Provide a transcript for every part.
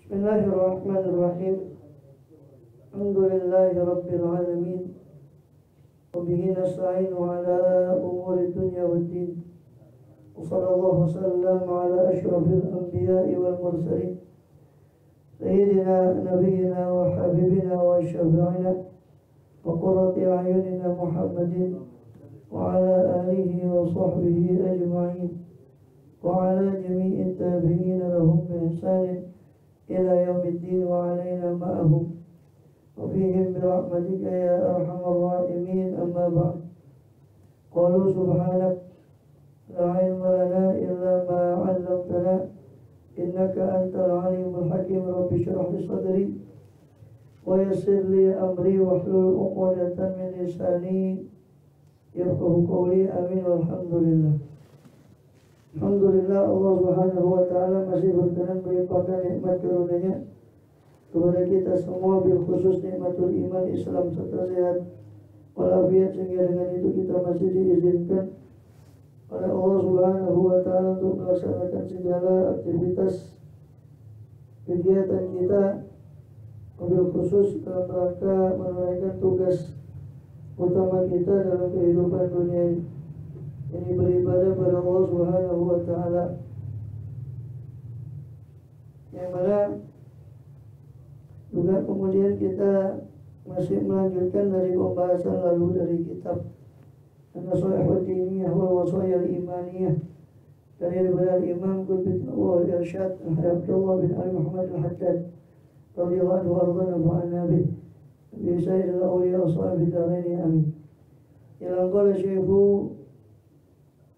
Bismillahirrahmanirrahim. Alhamdulillahi rabbil alamin. Wa bihi nasta'inu ala umuri dunya waddin. Wa sallallahu wasallam ala asyrafil anbiya'i wal mursalin. Sayyidina nabiyyina wa habibina wa syafi'ina wa qurrati a'yunina Muhammadin wa ala alihi wa sahbihi ajma'in wa ala jami'i tabi'ina lahum bi ihsanin ila yaumiddin wa alaina ma'ahum wa fihim bi rahmatika ya arhamar rahimin. Amma ba'd. Qalu subhanak la ilma lana illa ma 'allamtana innaka antal alimul hakim. Rabbi shrah li sadri wa yassir li amri wahlul 'uqdatan min lisani yafqahu qawli. Amin walhamdulillah. Alhamdulillah, Allah Subhanahu wa ta'ala masih berkenan melimpahkan nikmat karunia kepada kita semua, bil khusus nikmatul iman, Islam serta sehat walafiat, sehingga dengan itu kita masih diizinkan oleh Allah Subhanahu wa ta'ala untuk melaksanakan segala aktivitas kegiatan kita, bil khusus dalam rangka menunaikan tugas utama kita dalam kehidupan dunia ini beribadah pada Allah Subhanahu wa ta'ala, yang mana juga kemudian kita masih melanjutkan dari pembahasan lalu dari kitab An-Nasaihud Diniyah wal Wasayal Imaniyah dari Imam Qutb wal Irsyad Abdullah bin Ali Muhammad Al-Haddad radhiyallahu anhu warḍana ba'an-nabi bi sayyidil awliya wa sahbihi daraini amin. Yang qala Syekhu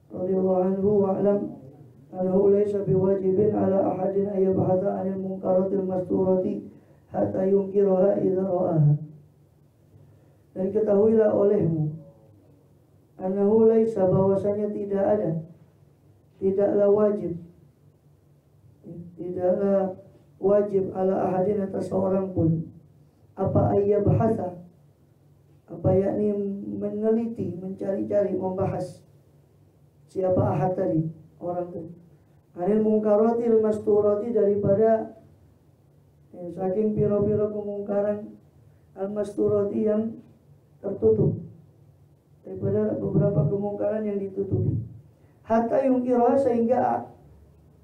radhiyallahu anhu wa'lam annahu laysa biwajibin ala ahadin an yabhatha 'anil munkaratil masturati hatta yunkiraha idza ra'aha. Dan ketahuilah olehmu annahu laysa, bahwasanya tidaklah wajib ala ahadin, atas seorang pun, apa ayyabhatha, apa yakni meneliti, mencari-cari, membahas. Siapa ahad tadi? Orang tadi. Anil munkaratil masturati, daripada saking piro-piro kemungkaran al masturati yang tertutup, daripada beberapa kemungkaran yang ditutupi. Hatta yungkirah, sehingga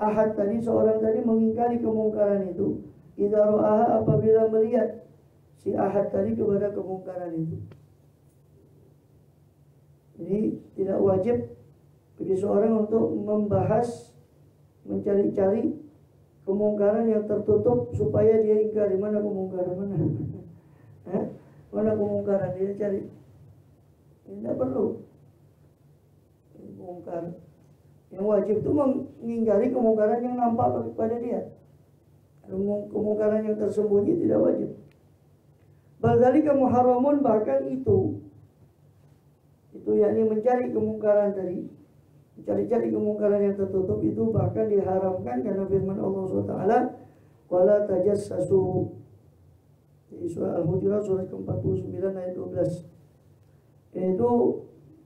ahad tadi, seorang tadi mengingkari kemungkaran itu. Idza ra'aha, apabila melihat si ahad tadi kepada kemungkaran itu. Jadi tidak wajib bagi seorang untuk membahas, mencari-cari kemungkaran yang tertutup supaya dia ingkari. Mana kemungkaran, mana kemungkaran dia cari. Tidak perlu mungkar. Yang wajib itu mengingkari kemungkaran yang nampak kepada dia. Kemungkaran yang tersembunyi tidak wajib. Badzalika muharramun, bahkan itu yakni mencari kemungkaran tadi, mencari-cari kemungkaran yang tertutup itu bahkan diharamkan, karena firman Allah SWT, wala tajassasu, di surah Al-Hujurat surat ke-49 ayat 12, yaitu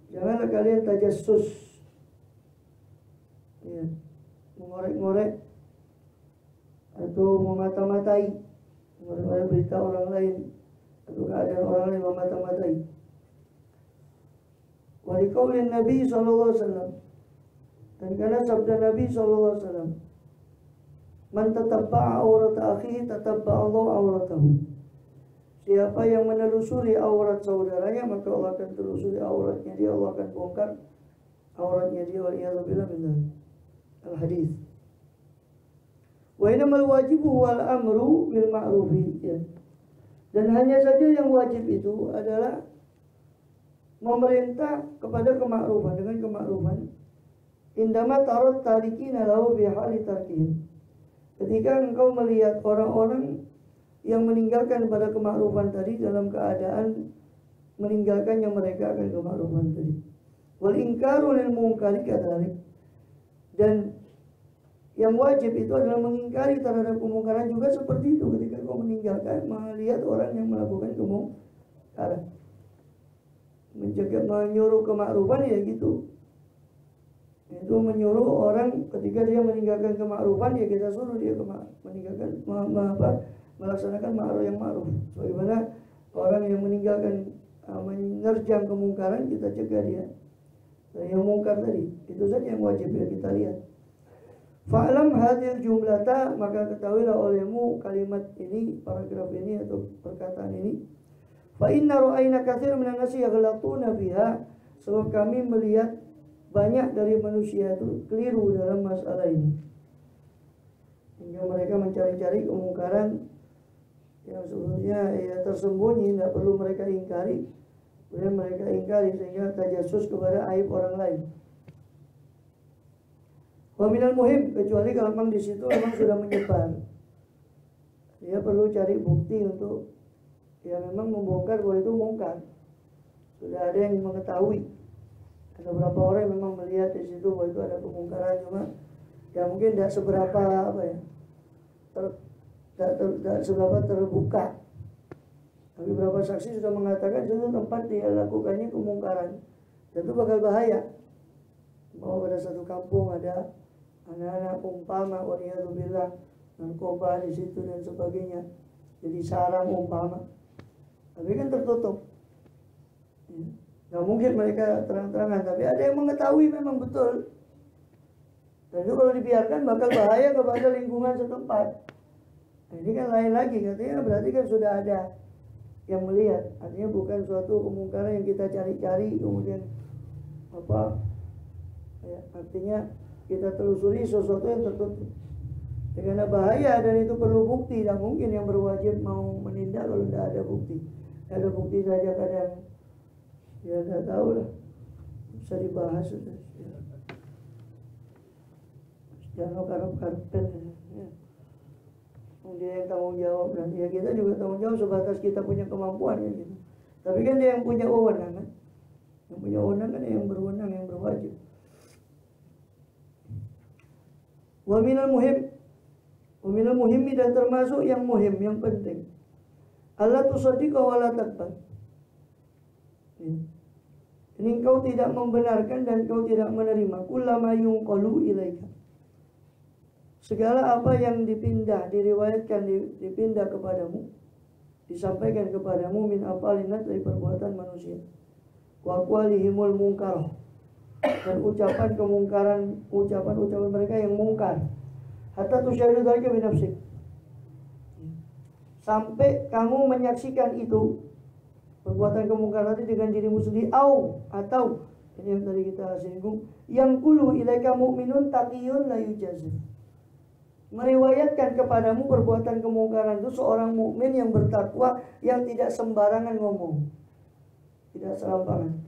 janganlah kalian tajassus, ya, mengorek-ngorek atau memata-matai, mengorek berita orang lain atau keadaan orang lain, memata-matai. Wa liqaulin Nabi sallallahu alaihi wasallam, dan karena sabda Nabi sallallahu alaihi wasallam, man tatabba'a aurata akhihi tatabba'a Allah auratahu. Siapa yang menelusuri aurat saudaranya, maka Allah akan telusuri auratnya dia, Allah akan bongkar auratnya dia. Wa iyadzubillah min dzalik. Al-hadis. Wa innamal wajibu wal amru bil ma'rufi, ya. Dan hanya saja yang wajib itu adalah memerintah kepada kemakrufan, dengan kemakrufan. Indama tarot tarikina lahu bihali tarkihim, ketika engkau melihat orang-orang yang meninggalkan pada kemakrufan tadi dalam keadaan meninggalkannya mereka akan kemakrufan tadi. Wal ingkaru lil munkari kadzalik, dan yang wajib itu adalah mengingkari terhadap kemungkaran juga seperti itu. Ketika kau meninggalkan, melihat orang yang melakukan kemungkaran, menyuruh kemakrufan, ya gitu. Itu menyuruh orang ketika dia meninggalkan kemakrufan, ya kita suruh dia meninggalkan melaksanakan ma'ruf yang ma'ruf. Bagaimana orang yang meninggalkan menerjang kemungkaran, kita cegah dia dari yang mungkar tadi. Itu saja yang wajib ya kita lihat. Fa'lam hadil jumlata, maka ketahuilah olehmu kalimat ini, paragraf ini atau perkataan ini. Fa inna ra'ayna katsir minan nasi yaghlatuna biha, sebab kami melihat banyak dari manusia itu keliru dalam masalah ini, hingga mereka mencari-cari kemungkaran yang sebetulnya ya tersembunyi, tidak perlu mereka ingkari, kemudian mereka ingkari sehingga tajasus kepada aib orang lain. Wa minal muhim, kecuali kalau memang di situ memang sudah menyebar, dia perlu cari bukti untuk ya memang membongkar bahwa itu mungkar, sudah ada yang mengetahui. Ada beberapa orang yang memang melihat di situ bahwa itu ada kemungkaran, cuma ya mungkin tidak seberapa tidak seberapa terbuka. Tapi beberapa saksi sudah mengatakan itu tempat dia lakukannya kemungkaran, dan itu bakal bahaya. Bahwa pada satu kampung ada anak-anak umpama waliyadzubillah narkoba di situ dan sebagainya, jadi sarang umpama, tapi kan tertutup. Nggak mungkin mereka terang-terangan, tapi ada yang mengetahui memang betul. Dan itu kalau dibiarkan bakal bahaya kepada lingkungan setempat. Nah, ini kan lain lagi, katanya berarti kan sudah ada yang melihat. Artinya bukan suatu kemungkaran yang kita cari-cari kemudian ya, artinya kita telusuri sesuatu yang tertutup. Karena bahaya dan itu perlu bukti. Dan mungkin yang berwajib mau menindak kalau tidak ada bukti. Ada bukti saja kadang ya nggak tahu lah, bisa dibahas sudah. Jangan karep-karepet ya. Dia yang tanggung jawab, dan ya kita juga tanggung jawab sebatas kita punya kemampuan ya gitu. Tapi kan dia yang punya wewenang kan, yang punya wewenang kan yang berwenang, yang berwajib. Wa minal muhimmi, dan termasuk yang muhim, yang penting, Allah tusaddiqa wa la takbar. Ini engkau tidak membenarkan dan engkau tidak menerima kullama yunqalu ilaika, segala apa yang diriwayatkan, dipindah kepadamu, disampaikan kepadamu min afalinat, dari perbuatan manusia, wa aqwalihimul mungkar, dan ucapan kemungkaran, ucapan mereka yang mungkar, hatta tusyahadu dzalika bi nafsik, sampai kamu menyaksikan itu perbuatan kemungkaran tadi dengan dirimu sendiri, atau ini yang tadi kita singgung, yang kulu ilaika mu'minun taqiyun la yujazim, meriwayatkan kepadamu perbuatan kemungkaran itu seorang mukmin yang bertakwa, yang tidak sembarangan ngomong, tidak serampangan.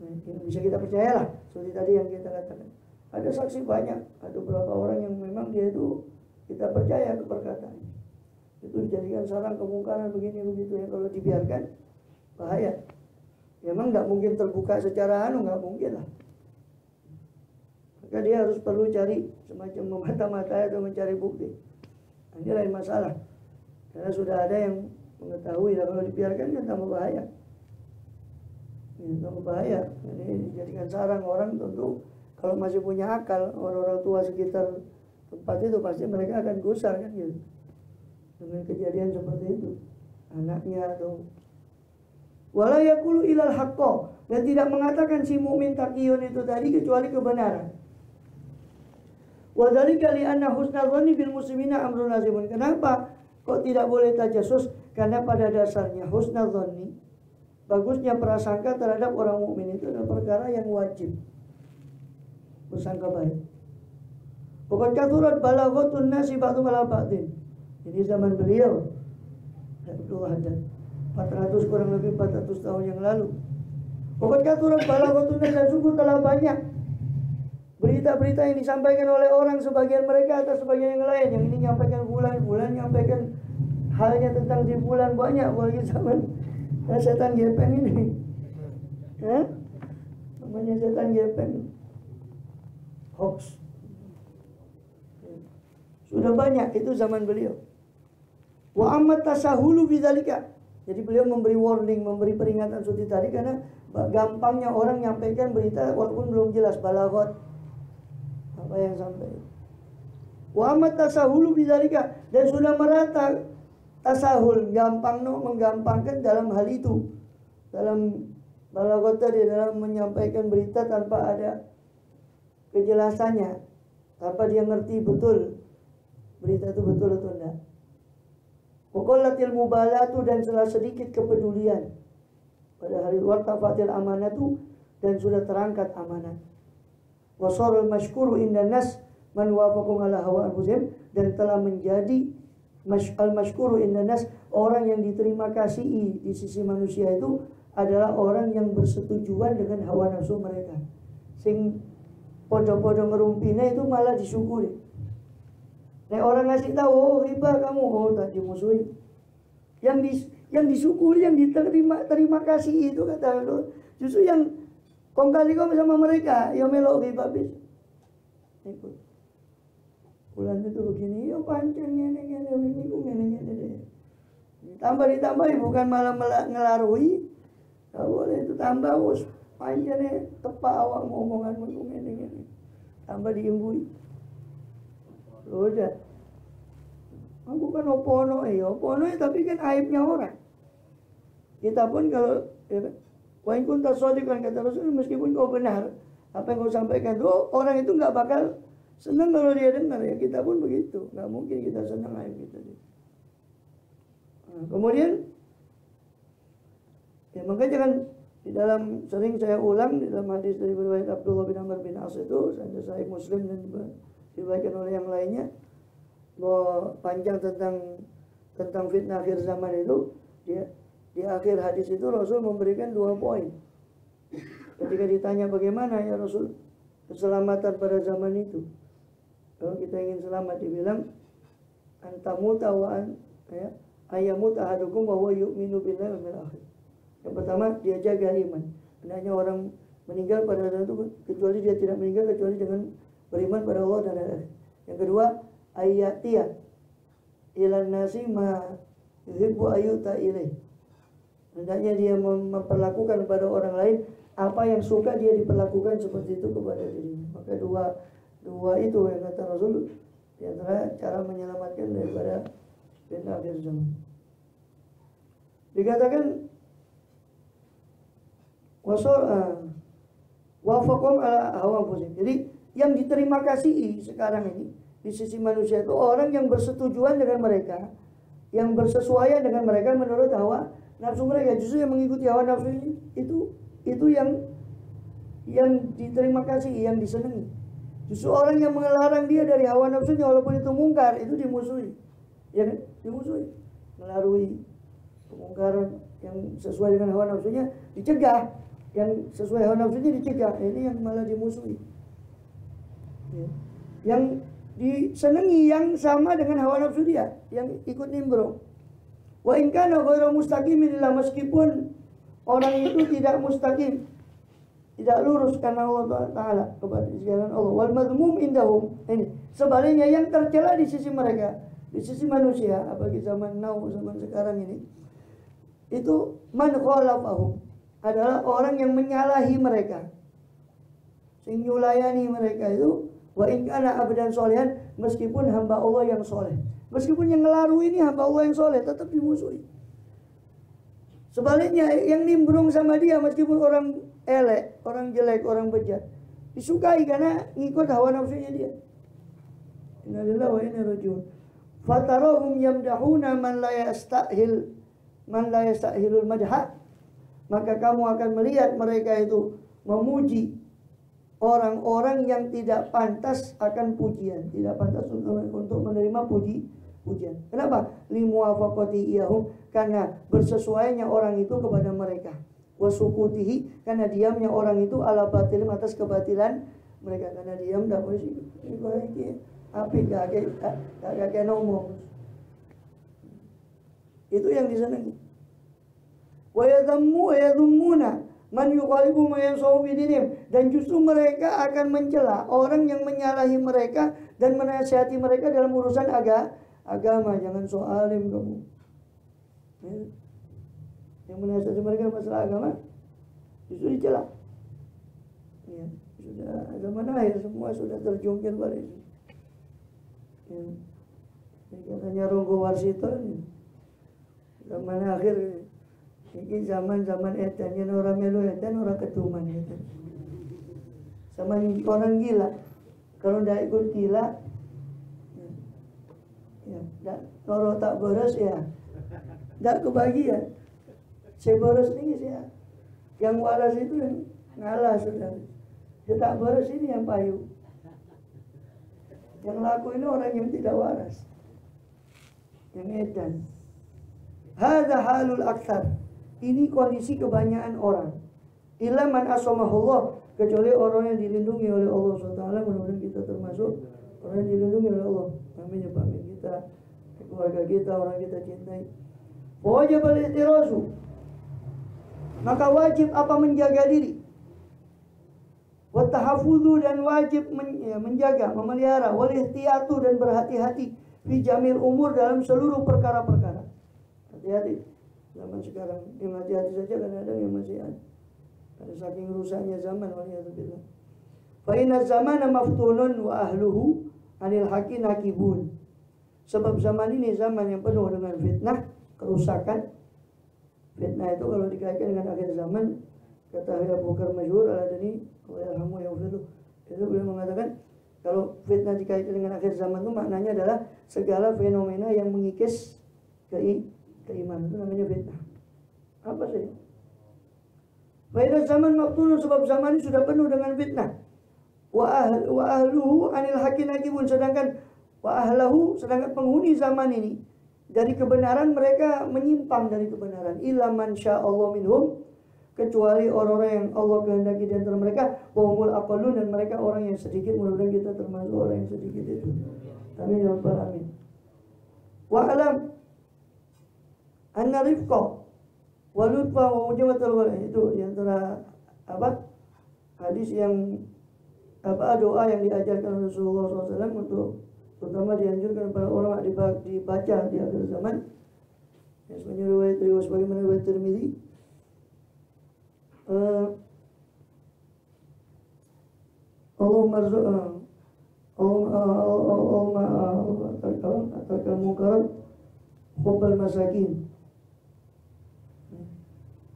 Nah, bisa kita percayalah seperti tadi yang kita katakan. Ada saksi banyak, ada beberapa orang yang memang dia itu kita percaya ke perkataannya. Itu dijadikan sarang kemungkaran begini begitu, yang kalau dibiarkan bahaya. Memang nggak mungkin terbuka secara nggak mungkin lah. Maka dia harus perlu cari semacam memata-matai atau mencari bukti. Nah, ini lain masalah, karena sudah ada yang mengetahui. Dan kalau dibiarkan kan tambah bahaya. Ini tambah bahaya. Ini dijadikan sarang orang, tentu kalau masih punya akal, orang-orang tua sekitar tempat itu pasti mereka akan gusar kan gitu. Dengan kejadian seperti itu, anaknya atau wala yaqulu ilal haqqo, dan tidak mengatakan si mukmin taqiyun itu tadi kecuali kebenaran. Wa dzalika li anna husnal dhanni bil muslimina amrun lazimun. Kenapa kok tidak boleh tajassus? Karena pada dasarnya husnal dhanni, bagusnya prasangka terhadap orang mukmin itu adalah perkara yang wajib. Bersangka baik. Pokok kathurat balaghatun nasi ba'dhum ala ba'din. Ini zaman beliau Abdul Haddad, 400 kurang lebih 400 tahun yang lalu. Pokoknya turun balaghatun, dan sungguh telah banyak berita-berita yang disampaikan oleh orang, sebagian mereka atas sebagian yang lain. Yang ini nyampaikan bulan nyampaikan halnya tentang si bulan, banyak apalagi zaman setan gepeng ini. Namanya setan gepeng, hoax. Sudah banyak itu zaman beliau. Wa amma tasahulu bidzalika, Jadi beliau memberi warning, memberi peringatan seperti tadi karena gampangnya orang nyampaikan berita walaupun belum jelas balaghot apa yang sampai. Wa amat tasahulu bidzalika, dan sudah merata tasahul, menggampangkan dalam hal itu. Dalam balaghot tadi, dalam menyampaikan berita tanpa ada kejelasannya, tanpa dia ngerti betul berita itu betul atau enggak. Waqallatil mubalatu, dan salah sedikit kepedulian pada hari wartafatil amanatu, dan sudah terangkat amanat. Wasarul mashkuru indan nas man wafaqum ala hawa anfusihim, dan telah menjadi al-mashkuru indan nas, orang yang diterima kasih di sisi manusia itu adalah orang yang bersetujuan dengan hawa nafsu mereka. Sing podo-podo ngerumpine itu malah disyukuri. Nek orang ngasih tahu, oh riba kamu, oh tak dimusuhi. Yang disyukuri, yang terima kasih itu kata Allah. Justru yang kong kali kong sama mereka, yang melok riba bis. Ikut. Bulan itu begini, yo pancen ngene deh. Ditambah bukan malah ngelarui. Gak boleh itu tambah bos. Pancen tepak awak ngomonganmu ngene. Tambah diimbui. Udah. Aku kan opono tapi kan aibnya orang. Kita pun kalau wa in kunta shadiqan, kata Rasul, meskipun kau benar apa yang kau sampaikan itu, orang itu nggak bakal senang kalau dia dengar ya. Kita pun begitu, nggak mungkin kita senang aib kita. Nah, kemudian ya maka jangan, di dalam sering saya ulang di dalam hadis dari riwayat Abdullah bin Amr bin As itu, Sahih Muslim dan dibacakan oleh yang lainnya, bahwa panjang tentang fitnah akhir zaman itu, di akhir hadis itu Rasul memberikan 2 poin. Ketika ditanya bagaimana ya Rasul keselamatan pada zaman itu, kalau kita ingin selamat, dibilang antamuta wa ayamut ahadukum wa huwa yu'minu billahi wal yawmil akhir. Yang pertama, dia jaga iman. Hendaknya orang meninggal pada saat itu, kecuali dia tidak meninggal kecuali dengan beriman pada Allah dan akhir. Yang kedua, ayatiya ilan nasi ma yuhibbu ayyuta ilaih. Hendaknya dia memperlakukan kepada orang lain apa yang suka dia diperlakukan seperti itu kepada dirinya. Maka dua itu yang kata Rasul, di antara cara menyelamatkan daripada fitnah akhir zaman. Dikatakan wafaqum ala hawa anfusihim. Jadi yang diterima kasih sekarang ini di sisi manusia itu orang yang bersetujuan dengan mereka, yang bersesuaian dengan mereka menurut hawa nafsu mereka. Justru yang mengikuti hawa nafsu itu yang diterima kasih, yang disenangi. Justru orang yang melarang dia dari hawa nafsunya walaupun itu mungkar, itu dimusuhi. Ya kan? Dimusuhi. Melarui kemungkaran yang sesuai dengan hawa nafsunya dicegah, yang sesuai hawa nafsunya dicegah. Ini yang malah dimusuhi. Ya. Yang disenangi yang sama dengan hawa nafsu dia, yang ikut nimbrung. Wa in kana ghairu mustaqimin, meskipun orang itu tidak mustaqim, tidak lurus karena Allah Ta'ala, kepada jalan Allah. Wal madmum indahum, ini sebaliknya yang tercela di sisi mereka, di sisi manusia, apalagi zaman now, zaman sekarang ini, itu man khalafahum, adalah orang yang menyalahi mereka, sing nyulayani mereka itu. Wa in kana abdan sholihan, meskipun hamba Allah yang soleh, meskipun yang ngelarui ini hamba Allah yang soleh, tetap dimusuhi. Sebaliknya yang nimbrung sama dia meskipun orang elek, orang jelek, orang bejat, disukai karena ngikut hawa nafsunya dia. Inna lillahi wa inna ilaihi raji'un. Fatarahum yamdahuna man la yastahilul madha, maka kamu akan melihat mereka itu memuji orang-orang yang tidak pantas akan pujian, tidak pantas untuk menerima pujian. Kenapa? Limuwafaqati iyahum, karena bersesuaiannya orang itu kepada mereka. Wasukutihi, karena diamnya orang itu ala batil, atas kebatilan mereka. Karena diam dak wis iki api gak ngomong. Itu yang disenangi. Wa yadhammuna man yuqalibu ma yansahu bidinim, dan justru mereka akan mencela orang yang menyalahi mereka dan menasihati mereka dalam urusan agama. Jangan so alim kamu. yang menasihati mereka masalah agama justru dicela. Ya, sudah zaman akhir semua sudah terjungkir pada itu. Ya. Katanya Ronggo Warsito ini zaman akhir ini zaman edan yang orang melu edan orang ketuman gitu. Sama orang gila kalau tidak ikut gila ya kalau tak boros ya tidak kebagian. Saya boros ini sih ya. Yang waras itu yang ngalah sudah. Dia tak boros ini yang payu. Yang laku ini orang yang tidak waras, yang edan. Hadza halul aktsar. Ini kondisi kebanyakan orang. Illa man asamahullah, kecuali orang yang dilindungi oleh Allah SWT. Mudah-mudahan kita termasuk orang yang dilindungi oleh Allah. Amin ya Pak. Kita, keluarga kita, orang kita cintai. Wajib al-ihtirazu. Maka wajib apa? Menjaga diri. Wattahafudhu, dan wajib menjaga, memelihara. Wal ihtiyatu, dan berhati-hati. Fi jamil umur, dalam seluruh perkara-perkara. Hati-hati. Zaman sekarang yang hati-hati saja kadang-kadang yang masih ada saking rusaknya zaman. Waliyadzubillah. Fa inna zamana maftunun wa ahluhu anil haqqi nakibun. Sebab zaman ini zaman yang penuh dengan fitnah, kerusakan. Fitnah itu kalau dikaitkan dengan akhir zaman, kata Abu Bakar Masyhur al-Adani, itu beliau mengatakan kalau fitnah dikaitkan dengan akhir zaman itu maknanya adalah segala fenomena yang mengikis keimanan, itu namanya fitnah. Apa sih? Fitnah zaman maktulun, sebab zaman ini sudah penuh dengan fitnah. Wa ahluhu anil haqqi nakibun, sedangkan sedangkan penghuni zaman ini dari kebenaran mereka menyimpang dari kebenaran. Illa man sya'allahu minhum, kecuali orang-orang yang Allah kehendaki di antara mereka. Wa humul aqallun, dan mereka orang yang sedikit. Mudah-mudahan kita termasuk orang yang sedikit itu. Amin ya rabbal alamin. Wa alam anna rifqa wa lutfa wa mujamatul wala, itu di antara hadis yang doa yang diajarkan Rasulullah SAW untuk terutama dianjurkan para ulama dibaca di akhir zaman. Yang sebenarnya riwayat sebagaimana riwayat Tirmidzi. Allahumma arzuqna Allahumma atakal munkarat hubbal masakin.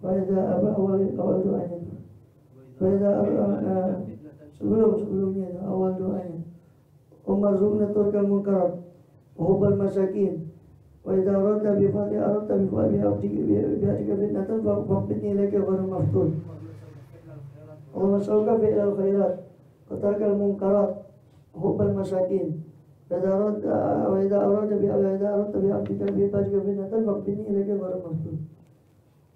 Pada awal doanya. Pada sebelumnya awal doanya. Umar zubna turkal munkarat hubbal masakin. Wa idza aradta bi fadli aradta bi fadli abdika fitnatan faqbitni laka ghairu maftun. Allahumma salka fi'al khairat wa tarkal munkarat hubbal masakin. Wa idza aradta bi abdika fitnatan faqbitni laka ghairu maftun.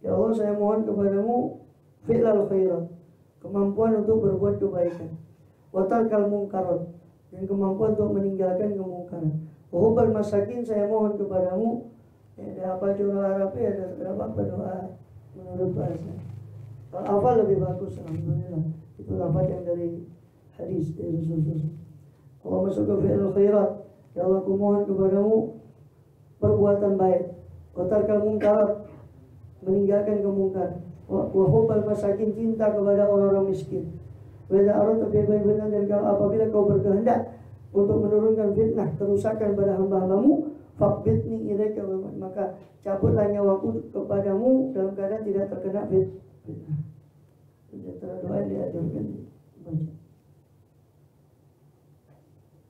Ya Allah, saya mohon kepadamu fi'al khairat, kemampuan untuk berbuat kebaikan. Wa tarkal munkarat, dan kemampuan untuk meninggalkan kemungkaran. Hubbal masakin, saya mohon kepadamu. Ada apa doa Arabnya, ada berapa doa menurut bahasa. Kalau hafal lebih bagus, alhamdulillah. Itu lafaz yang dari hadis dari Rasulullah. Allah masuk ke fi'il khairat. Ya Allah, aku mohon kepadamu perbuatan baik. Wa tarkal munkarat, meninggalkan kemungkaran. Wa hubbal masakin, cinta kepada orang-orang miskin. Wala aradta bi fitnah, dan kalau apabila kau berkehendak untuk menurunkan fitnah, kerusakan pada hamba-hambamu, faqbitni ilaika, maka cabutlah nyawaku kepadamu dalam keadaan tidak terkena fitnah. Sejahtera doa yang diajarkan baca.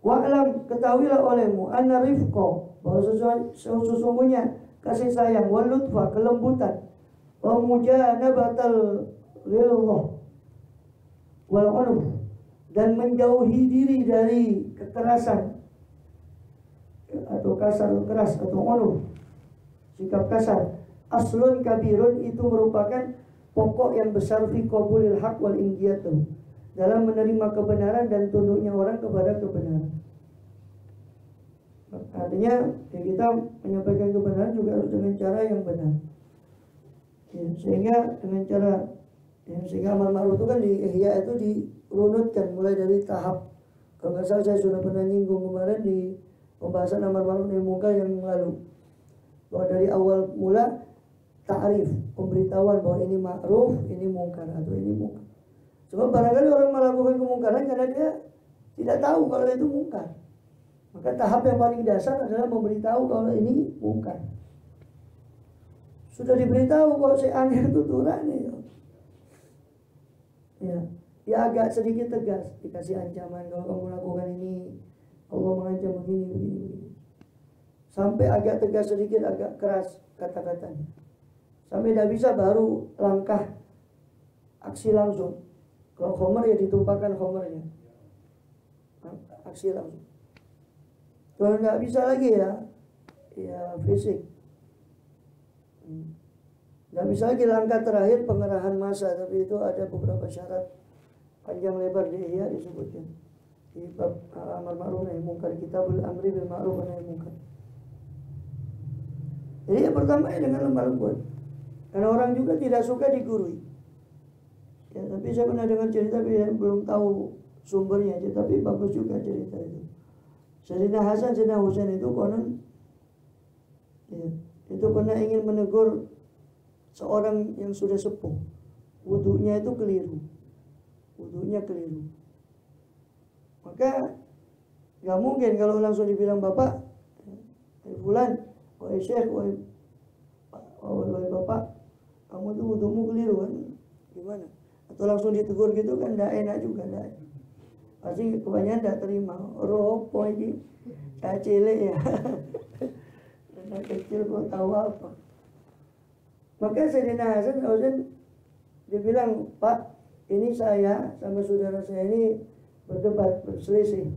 Wa'lam, ketahuilah olehmu, anna rifqa, bahwa sesungguhnya kasih sayang, wal lutfa, kelembutan, wa mujanabatal ghillah wal unuf, dan menjauhi diri dari kekerasan atau keras atau unuf, sikap kasar. Aslun kabirun, itu merupakan pokok yang besar fi qabulil haq wal inqiyatu, dalam menerima kebenaran dan tunduknya orang kepada kebenaran. Artinya kita menyampaikan kebenaran juga harus dengan cara yang benar. Ya, sehingga dengan cara sehingga amal ma'ruf itu kan di Ihya itu dirunutkan mulai dari tahap. Kalau nggak salah saya sudah pernah nyinggung kemarin di pembahasan amar ma'ruf nahi munkar yang lalu, bahwa dari awal mula ta'rif, pemberitahuan bahwa ini ma'ruf, ini mungkar atau ini mungkar. Sebab barangkali orang melakukan kemungkaran karena dia tidak tahu kalau itu mungkar. Maka tahap yang paling dasar adalah memberitahu kalau ini mungkar. Sudah diberitahu kalau si angin tuturan ya agak sedikit tegas, dikasih ancaman kalau kamu lakukan ini Allah mengancam begini. Sampai agak tegas sedikit, agak keras kata-katanya. Sampai tidak bisa baru langkah aksi langsung. Kalau khomer ya ditumpahkan khomernya, aksi langsung. Kalau nggak bisa lagi ya fisik. Nggak bisa lagi langkah terakhir pengerahan massa, tapi itu ada beberapa syarat panjang lebar di Ihya disebutkan di bab amar ma'ruf nahi munkar, kitabul amri bil ma'ruf wa nahi munkar. Jadi yang pertama dengan lemah lembut, karena orang juga tidak suka digurui. Ya, tapi saya pernah dengar cerita, tapi belum tahu sumbernya aja, tapi bagus juga cerita itu. Sayyidina Hasan, Sayyidina Husain itu konon itu pernah ingin menegur seorang yang sudah sepuh, wudunya itu keliru. Maka gak mungkin kalau langsung dibilang bapak, fulan, wahai syekh, wahai bapak, kamu tuh wudumu keliru kan, gimana? Atau langsung ditegur gitu kan gak enak juga, pasti kebanyakan gak terima. Ropo ini cacile ya. Anak kecil kok tahu apa. Maka Sayyidina Hasan dia bilang, Pak, ini saya sama saudara saya ini berdebat, berselisih.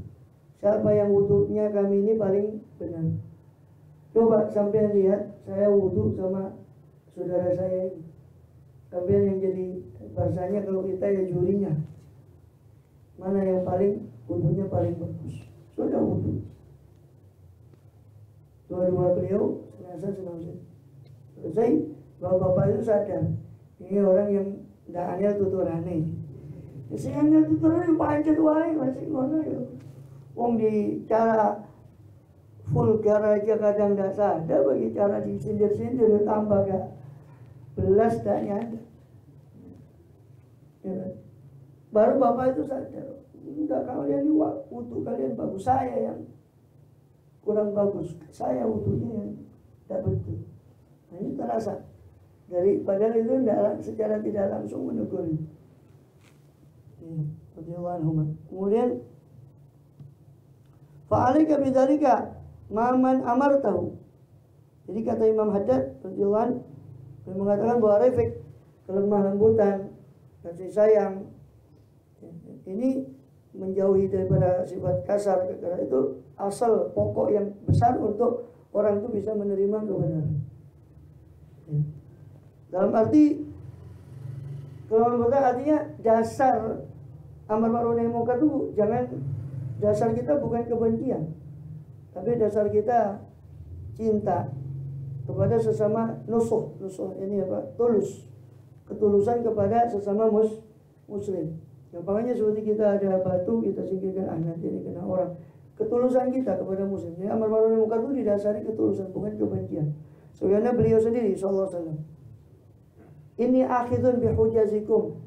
Siapa yang wudunya kami ini paling benar? Coba sampai lihat saya wudu sama saudara saya ini. Sampai yang jadi bahasanya kalau kita ya jurinya. Mana yang paling wudunya paling bagus? Sudah wudu. Dua-dua beliau selesai. Bapak-bapak itu sadar, ini orang yang tidak anil tuturane. Si anil tuturane pancet wae masih ngono ya. Wong di cara vulgar aja kadang tidak sadar, bagi cara disindir-sindir tambah gak belas tak nyadar. Ya. Baru bapak itu sadar, enggak, kalian ini wudu kalian bagus, saya yang kurang bagus, saya wudunya yang tidak betul. Nah, ini terasa. Dari padahal itu tidak, secara tidak langsung menegur. Kemudian fa'alika bidzalika maman amartahu. Jadi kata Imam Haddad radhiyallahu anhu mengatakan bahwa rifq, kelemah lembutan, kasih sayang, ini menjauhi daripada sifat kasar, karena itu asal pokok yang besar untuk orang itu bisa menerima kebenaran. Dalam arti kelemah lembutan artinya dasar amar ma'ruf nahi munkar itu jangan, dasar kita bukan kebencian, tapi dasar kita cinta kepada sesama, nusuh ini apa? Tulus, ketulusan kepada sesama muslim. Gampangnya seperti kita ada batu, kita singkirkan, nanti ini kena orang. Ketulusan kita kepada muslim. Jadi amar ma'ruf nahi munkar itu didasari ketulusan, bukan kebencian. Sebagaimana beliau sendiri sallallahu alaihi wasallam, ini akhidun bihujazikum,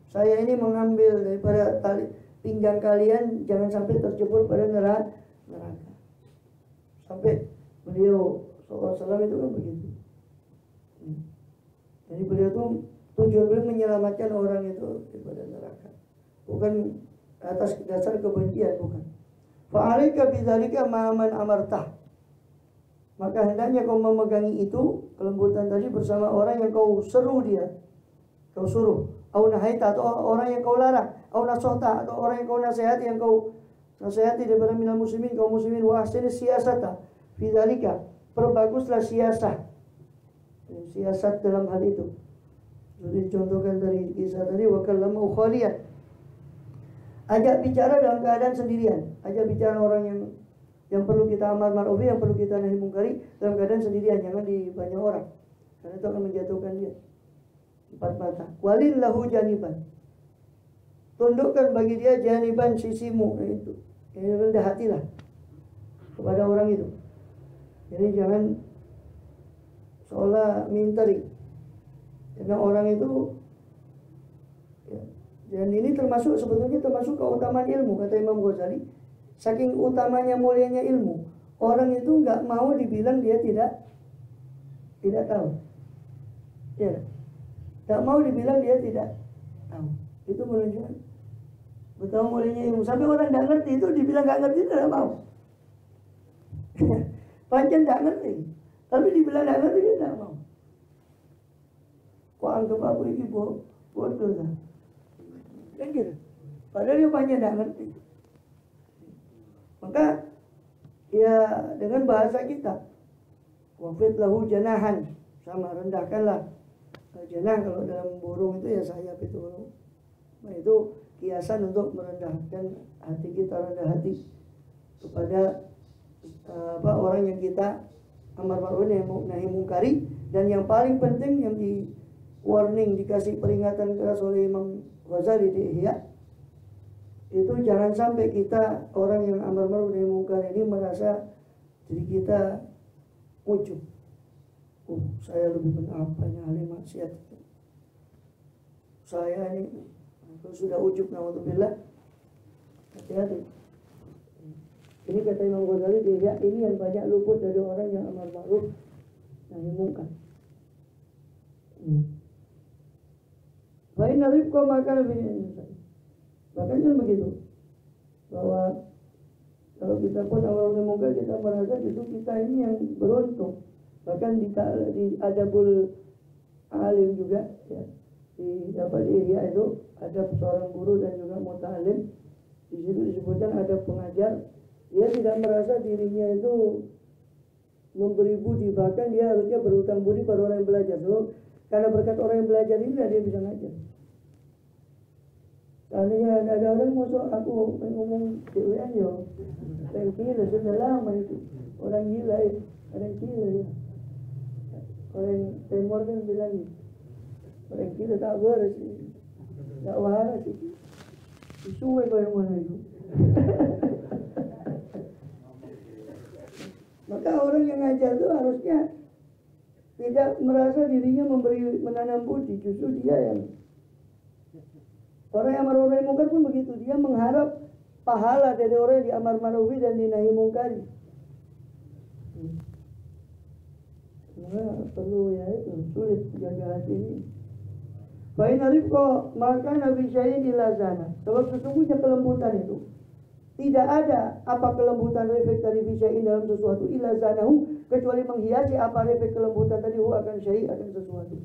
saya ini mengambil daripada tali pinggang kalian, jangan sampai terjebur pada neraka. Sampai beliau sallallahu alaihi wasallam itu kan begitu. Jadi beliau itu tujuan beliau menyelamatkan orang itu daripada neraka, bukan atas dasar kebencian, bukan. Fa'alika bidzalika ma'aman amartah, maka hendaknya kau memegangi itu kelembutan tadi bersama orang yang kau seru dia, kau suruh, au nahaita, atau orang yang kau larang, au nasota, atau orang yang kau nasihati, yang kau nasihati daripada minal muslimin, kaum muslimin. Wa ahsini siyasata fi dzalika, perbaguslah siasat dalam hal itu. Jadi contohkan dari kisah tadi, wa kallama ukhaliyah, ajak bicara dalam keadaan sendirian, ajak bicara orang yang perlu kita amar ma'ruf, yang perlu kita nahi mungkari dalam keadaan sendirian, jangan di banyak orang, karena itu akan menjatuhkan dia. 4 mata. Walillahu janiban, tundukkan bagi dia janiban, sisimu, itu rendah hatilah kepada orang itu. Jadi jangan seolah minteri, Karena orang itu ya, dan ini sebetulnya termasuk keutamaan ilmu, kata Imam Ghazali. Saking utamanya mulianya ilmu, orang itu nggak mau dibilang dia tidak tahu. Ya, nggak mau dibilang dia tidak tahu. Itu menunjukkan betapa mulianya ilmu. Sampai orang nggak ngerti itu dibilang nggak ngerti tidak mau. Pancen nggak ngerti, tapi dibilang nggak ngerti dia tidak mau. Kok anggap aku ini bodoh lah. Kan gitu. Padahal dia pancen nggak ngerti. Maka ya dengan bahasa kita, wafid lahu janahan, sama rendahkanlah janah. Kalau dalam burung itu ya sayap itu. Nah itu kiasan untuk merendahkan hati kita, rendah hati kepada orang yang kita amar ma'ruf nahi mungkari. Dan yang paling penting yang di warning, dikasih peringatan keras oleh Imam Ghazali di Ihya, itu jangan sampai kita orang yang amar ma'ruf nahi mungkar ini merasa diri kita ujub. Saya lebih benar apanya ahli maksiat. Saya ini sudah ujub, naudzubillah. Hati-hati. Ini kata Imam Ghazali, dia ini yang banyak luput dari orang yang amar ma'ruf nahi mungkar. Baik narifko maka lebih insan. Bahkan kan begitu, bahwa kalau kita pun amar nahi mungkar, kita merasa itu kita ini yang beruntung. Bahkan di adabul alim juga ya, di Ihya itu ada seorang guru dan juga muta'alim. Di situ disebutkan ada pengajar, dia tidak merasa dirinya itu memberi budi, bahkan dia harusnya berhutang budi pada orang yang belajar. So, karena berkat orang yang belajar ini dia bisa ngajar. Seandainya ada orang masuk aku ngomong CWN yo, orang gila sudah lama itu, orang gila ya, orang gila ya. Orang timur kan bilang gitu, orang gila tak beres, tak waras itu, suwe kau yang mana itu. Maka orang yang ngajar itu harusnya tidak merasa dirinya menanam budi, justru dia yang orang yang amar ma'ruf nahi mungkar pun begitu, dia mengharap pahala dari orang yang diamar ma'ruf dan dinahi mungkari. Perlu ya itu sulit jaga hati ini. Baik narifko maka Nabi Syahid dilazana. Sebab sesungguhnya kelembutan itu tidak ada apa kelembutan refleks dari bisya'in dalam sesuatu illa zanahu, kecuali menghiasi apa refleks kelembutan tadi akan syai' akan sesuatu.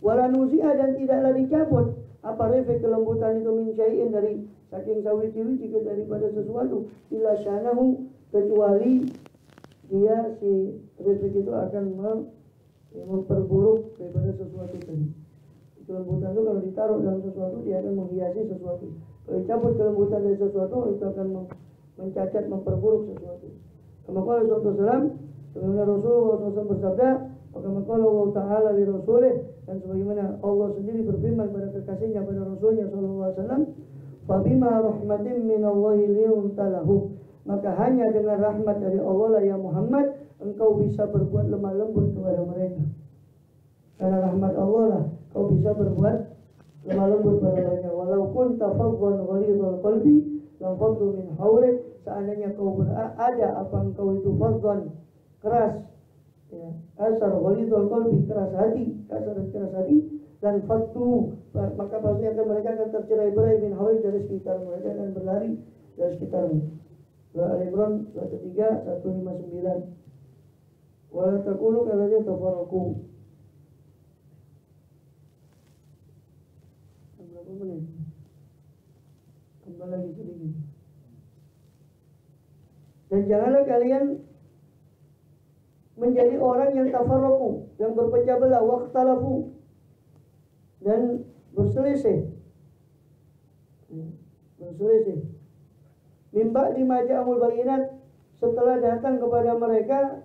Wala nuzi'a, dan tidaklah dicabut apa refleks kelembutan itu min syai'in dari saking sawiti-witi daripada sesuatu illa syanahu, kecuali dia si refleks itu akan memperburuk daripada sesuatu tadi. Kelembutan itu kalau ditaruh dalam sesuatu dia akan menghiasi sesuatu. Kalau dicabut kelembutan dari sesuatu itu akan mencacat, memperburuk sesuatu. Kama qala Rasulullah SAW bersabda, kama qala Allah Ta'ala li Rasulih, dan sebagaimana Allah sendiri berfirman pada kekasihnya pada Rasulnya SAW, fabima rahmatin minallahi linta lahum, maka hanya dengan rahmat dari Allah lah ya Muhammad engkau bisa berbuat lemah lembut kepada mereka. Karena rahmat Allah lah kau bisa berbuat lemah lembut pada mereka. Walaupun tafadhlan ghalidhal qalbi lam fadlu min hawlik, seandainya kau ada apa engkau itu fadhlan keras ya, asar ghalidhal qalbi, keras hati, kasar dan keras hati, dan fadlu maka pasti akan mereka akan tercerai-berai min hawlik, dari sekitar mereka akan berlari dari sekitarmu. Surah Al-Imran surah ketiga 159. Wala taqulu kalladzina tafarraqu. Berapa menit? Tambah lagi sedikit. Dan janganlah kalian menjadi orang yang tafarraqu, yang berpecah belah, waqtalafu, dan berselisih. Mimba di maja'amul bayinat, setelah datang kepada mereka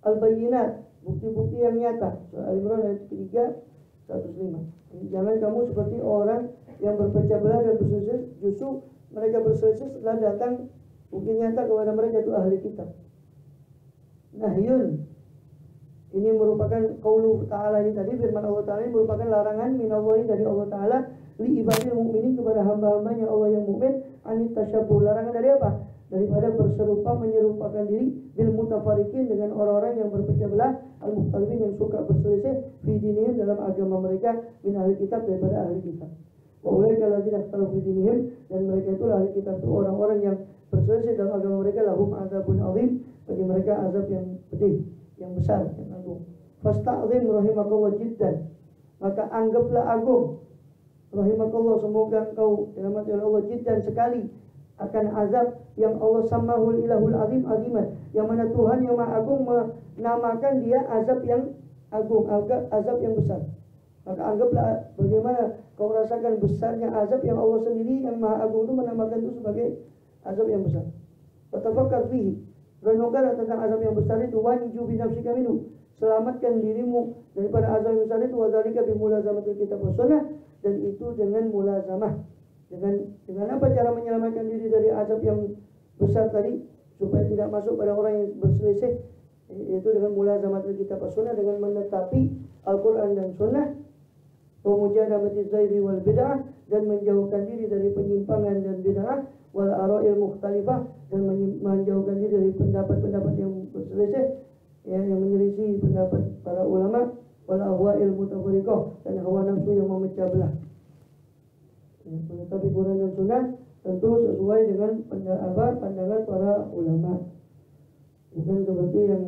al-bayinat, bukti-bukti yang nyata. Surah Al-Imran ayat 3 105. Jangan kamu seperti orang yang berpecah belah dan berselisih, justru mereka berselisih setelah datang bukti nyata kepada mereka, itu ahli kitab. Nahyun, Ini merupakan qaulu ta'ala ini tadi, firman Allah Ta'ala ini merupakan larangan minallahi dari Allah Ta'ala li ibadil mukminin kepada hamba-hambanya Allah yang mukmin anit tasyabbuh. Larangan dari apa? Daripada berserupa menyerupakan diri bil mutafarikin dengan orang-orang yang berpecah belah al mukhtalifin yang suka berselisih fi dinihim dalam agama mereka min ahli kitab daripada ahli kitab. Wa ulaika alladzina ikhtalafu fi dinihim, dan mereka itu ahli kitab itu orang-orang yang berselisih dalam agama mereka, lahum azabun azim, bagi mereka azab yang pedih, yang besar, yang agung. Fasta'zim rahimakallah jiddan, maka anggaplah agung rahimakallah, semoga engkau dirahmati oleh Allah jiddan sekali akan azab yang Allah samahul ilahul azim aziman, yang mana Tuhan yang maha agung menamakan dia azab yang agung, azab yang besar. Maka anggaplah bagaimana kau rasakan besarnya azab yang Allah sendiri yang maha agung itu menamakan itu sebagai azab yang besar. Fatafakkar fihi, renungkanlah tentang azab yang besar itu. Wanju binafsika minhu, selamatkan dirimu daripada azab yang besar itu. Wadzalika bimulazamatil kitab was sunnah, dan itu dengan mulazamah. Dengan apa cara menyelamatkan diri dari azab yang besar tadi, supaya tidak masuk pada orang yang berselisih, yaitu dengan mulazamatil kitab was sunnah, dengan menetapi Al-Quran dan Sunnah. Wamujadamati zairi wal bid'ah, dan menjauhkan diri dari penyimpangan dan bid'ah, wal ara'il mukhtalifah, dan menjauhkan diri dari pendapat-pendapat yang berselisih, yang menyelisih pendapat para ulama, wal ahwa'il mutafariqah, dan hawa nafsu yang memecah belah. Menetapi Quran dan Sunnah tentu sesuai dengan pandangan para ulama, bukan seperti yang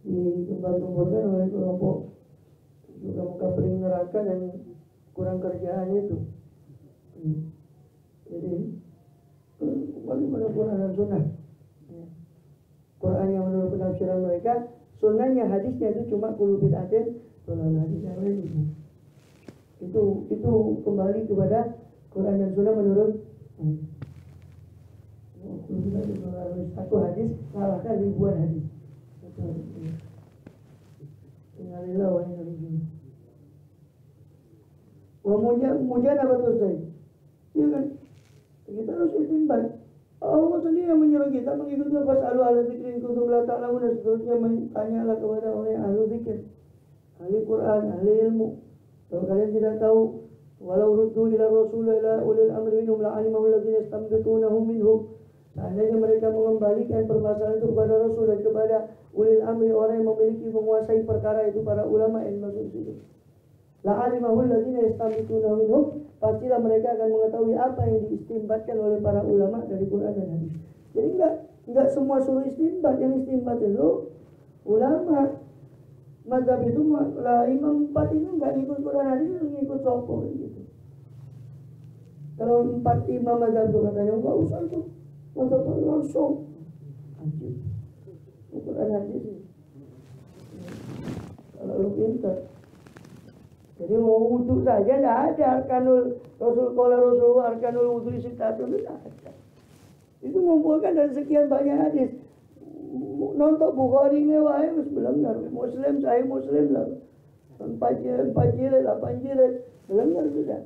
digembar-gemborkan oleh kelompok juga mengkafiri neraka dan kurang kerjaan itu. Jadi kembali pada Quran dan Sunnah. Quran yang menurut penafsiran mereka, Sunnahnya, hadisnya itu cuma qulu bid'atin dolal, hadis yang lain itu kembali kepada Quran dan Sunnah menurut satu hadis kalahkan ribuan hadis. Innalillahi wa inna ilaihi raji'un. Wa mujanabatul zaid. Ya kan? Kita harus istinbat. Allah sendiri yang menyuruh kita mengikuti fasalu ahla dzikri in kuntum la ta'lamun, dan seterusnya, tanyalah kepada orang yang ahli zikir, ahli Quran, ahli ilmu. Kalau kalian tidak tahu, walau ruddu ila rasul ila ulil amri minhum la'alimahu alladzina yastanbitunahu minhum. Seandainya mereka mengembalikan permasalahan itu kepada Rasul dan kepada ulil amri, orang yang memiliki menguasai perkara itu, para ulama yang masuk situ. La'alimahu alladzina yastanbitunahu minhum, pastilah mereka akan mengetahui apa yang diistimbatkan oleh para ulama dari Quran dan hadis. Jadi enggak semua suruh istimbat, yang istimbat itu ulama. Mazhab itu lah, imam 4 itu enggak ngikut Quran hadis, itu ngikut sopo gitu. Kalau 4 imam mazhab itu katanya enggak usah itu, mazhab langsung anjir Quran hadis. Kalau lu pintar, jadi mau wudhu saja tidak ada arkanul Rasul qala Rasul arkanul wudhu sitatun, tidak ada. Itu mengumpulkan dari sekian banyak hadis. Nonton Bukhari ini wae wis belengar, Muslim saya Muslim lah 4 jilid 8 jilid belengar sudah,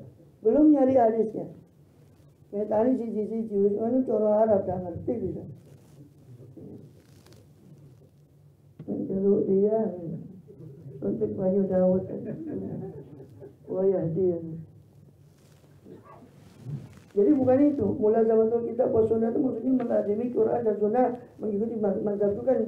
belum nyari hadisnya. Metani siji-siji wis anu cara Arab dah ngerti bisa. Kalau dia untuk banyu Daud wayah dia. Jadi bukan itu. Mulazamatul kitab was sunnah itu maksudnya melazimi Quran dan Sunnah, mengikuti mazhab itu kan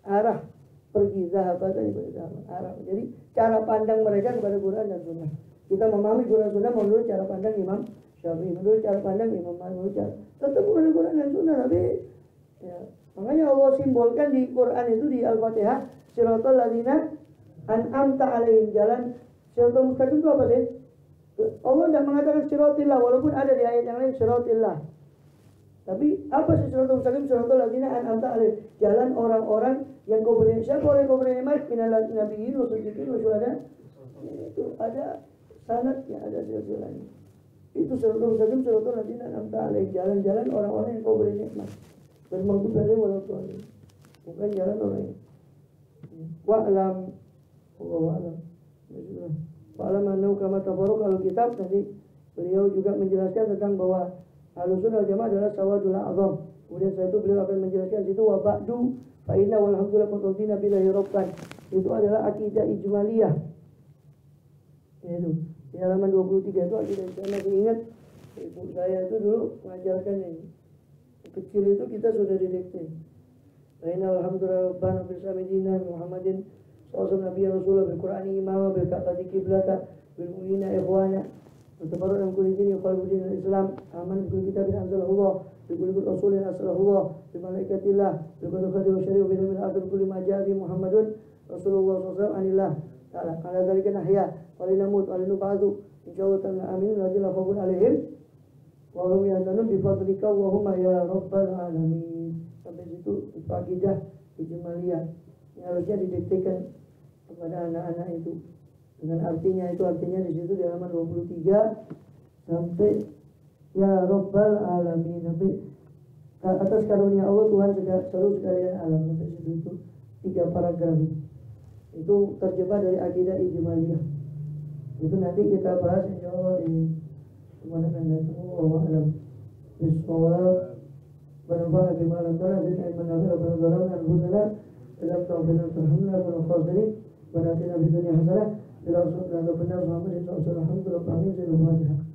arah pergi zahabatan ibadah arah. Jadi cara pandang mereka kepada Quran dan Sunnah. Kita memahami Quran dan Sunnah menurut cara pandang Imam Syafi'i, menurut cara pandang Imam Malik, tetap bukan Quran dan Sunnah, tapi ya, makanya Allah simbolkan di Quran itu di Al-Fatihah, siratal ladzina an'amta alaihim, jalan siratal mustaqim itu apa sih? Allah tidak mengatakan siratillah, walaupun ada di ayat yang lain siratillah. Tapi apa sih siratal mustaqim? Siratal ladzina an'amta alaihim, jalan orang-orang yang kau beri. Siapa orang yang kau beri nikmat? Minal nabiyyin wa siddiqin wa syuhada. Itu ada sanadnya, ada silsilahnya. Itu siratal mustaqim, siratal ladzina an'amta alaihim, jalan-jalan orang-orang yang kau beri nikmat. Bermaksud dari walaupun bukan jalan orang ini. Wa'lam, wa'lam. Wa'lam annahu kama tabarruk al-kitab. Nanti beliau juga menjelaskan tentang bahwa Ahlussunnah wal Jamaah adalah sawadul a'zam. Kemudian setelah itu beliau akan menjelaskan situ wa ba'du fa inna walhamdulillah qad billahi rabban. itu adalah akidah ijmaliyah. Itu di halaman 23 itu akidah. Saya masih ingat ibu saya itu dulu mengajarkan ini. Kecil itu kita sudah didikte. Alhamdulillah rabbana bil samidina Muhammadin sallallahu alaihi wasallam bil Qur'ani imama bil ka'bati qiblata bil mu'minina ikhwana وتبرأ من كل دين يقال بدين الإسلام آمن بكل كتاب أنزله الله بكل رسول أرسله الله بملائكة الله بكل خير وشر وباليوم الآخر بكل ما جاء به محمد رسول الله صلى الله عليه وسلم عن الله تعالى على ذلك نحيا ولنموت ولنبعث إن شاء الله تعالى آمين الذين لا خوف عليهم وهم يحزنون بفضلك اللهم يا رب العالمين. Sampai situ itu akidah ijmaliyah yang harusnya didiktekan kepada anak-anak itu. Dengan artinya itu artinya di situ di halaman 23 sampai ya Rabbal Alamin, sampai atas karunia Allah Tuhan seluruh sekalian alam, sampai situ itu 3 paragraf itu terjemah dari akidah ijmaliyah. Itu nanti kita bahas insyaallah di mana kan itu Allah alam bisawab berfaham di malam tanah dan menafi apa dalam al-husna dalam tauhid alhamdulillah wa khairin wa atina fid dunya hasanah ila rasulillah benar Muhammad sallallahu alaihi wasallam. Alhamdulillah, amin.